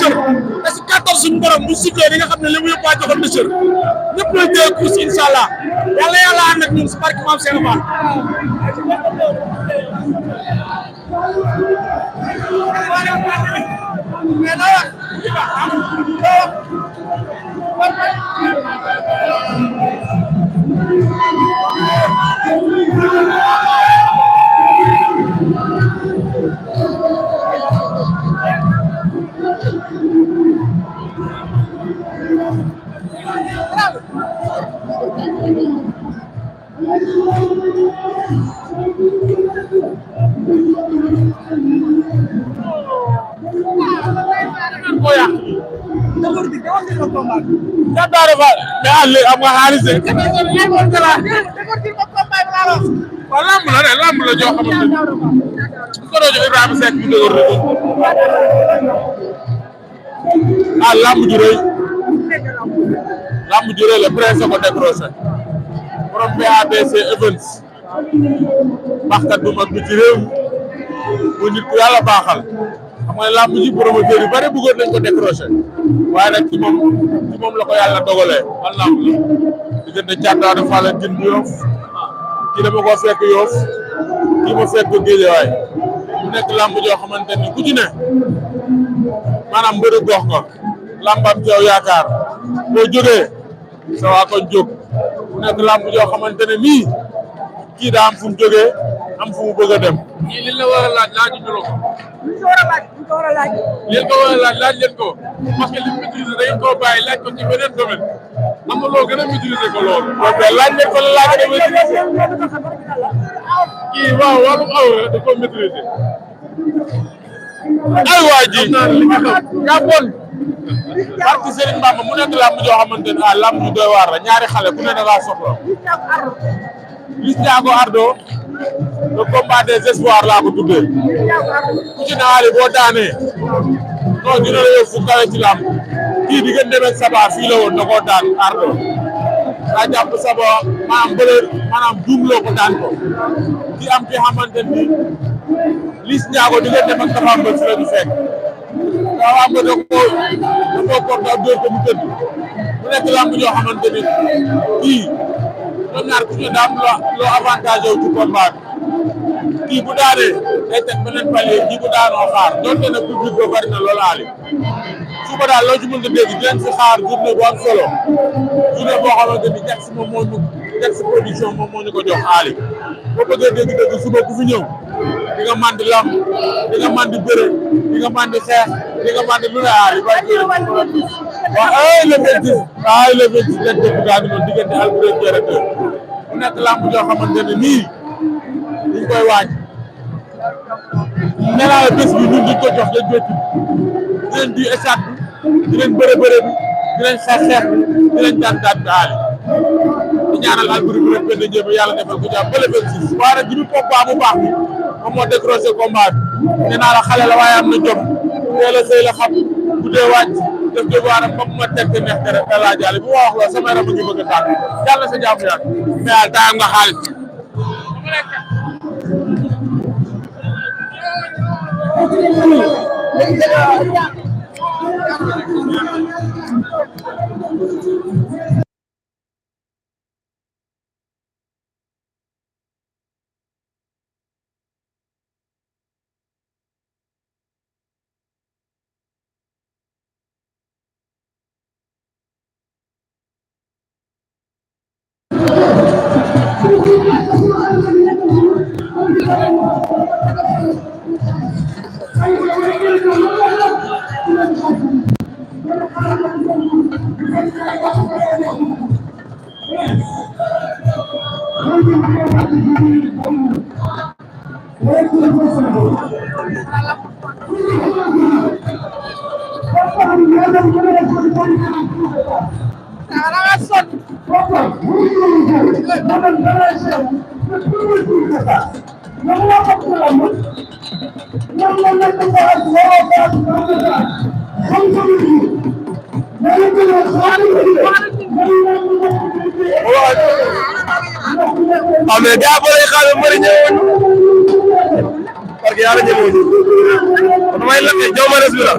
cër te si kàttan suñu borom bu sifflé di nga xam ne li mu yëpp waa joxoon na cër ñëpp lay téye kuus incha allah yàlla ànd ak ñun si barke Maam Cheikh Fall. am nga xaalis de. waaw lamb la de lamb la joo xamante ni bu ko doon jox Ibrahima Seck mu dëgër rek ah lamb ju rëy la presse ko décroché borom PABC Events baxkat bu mag bi ci réew bu nit ku yàlla baaxal xam nga lamb ji promoteur yu bari bëggoon nañ ko décroché waaye nag ci moom la ko yàlla dogalee man lamb la diggante Thiatou Daouda Fall ak Gine bu Yoff kii dama ko fekk Yoff kii ma fekk ko Guédiawaye mu nekk lamb joo xamante ni ku ci ne maanaam mbëru gox nga lambam ci yow yaakaar boo jógee sa waa koñ jóg mu nekk lamb joo xamante ne nii kii daa am fu mu jógee am fu mu bëgg a dem. ñii li la war a laaj laaj ñu ko. li ko war a laaj. laaj leen ko parce que li mu maîtriser da ngeen koo bàyyi laaj ko ci beneen domaine am na loo gën a maîtriser ko loolu. donc laaj leen ko la laaj a maîtriser kii waaw wàllum aw da koo maîtriser. ay waa ji yaa bon. barke Serigne Bamba mu nekk lamb joo xamante ne ah lamb ju doy waar la ñaari xale ku ne da ngaa soxla. Liss Ndiago Ardo le combat des espoirs laa ko tuddee ku ci naali boo daanee non dina la yóbbu fu kawe ci lamb kii di ngeen demee Saba fii la woon da koo daan Ardo daa jàpp Saba maanaam juumloo ko daan ko ki am ki xamante ni Liss Ndiago di ngeen dem ak Tapha Mbeur fi la ñu fekk waaw am nga da koo porte ab dóor ko mu tëdd mu nekk lamb joo xamante ni kii ñoom ñaar ku ñu daam loo avantage wu ci combat bi kii bu daanee day teg beneen palier kii bu daanoo xaar donte ne public ba bari na loolu aali suba daal loo ci mën a dégg dinañ fi xaar journée bu am solo journée boo xamante ni Jax production moom moo ñu ko jox aali boo bëggee dégg-dégg suba ku fi ñëw di nga mandi lamb di nga mandi bëre di nga mandi xeex di nga mandi lu ne aali waaw le 26 le 26 lañ dégg daal di doon diggante Alboury Kéré mu nekk lamb joo xamante ne nii duñ koy waaj nee naa la bés bi ñun duñ ko jox dañ koy tudd dinañ di échat bi dinañ bëre bi dinañ xeex bi dinañ daan bi aali di ñaanal Alboury bu rek benn jéem yàlla defal ko jàpp ba le 26 waaye nag jibi combat bu baax bi moom moo décroché combat bi nee naa la xale la waaye am na jom teel a xëy la xam bu dee wàcc def dëgg waaram ba mu ma teg te neex tere da laa jaale bu ma wax la sama yaram a ngi bëgg a tànn yàlla sa jàmm yàgg mais daal taayam nga xaalis mais gaa boole xaar yu bëri ñëwoon parce que yàlla ñëwoon damay lakk jaw ma res bi la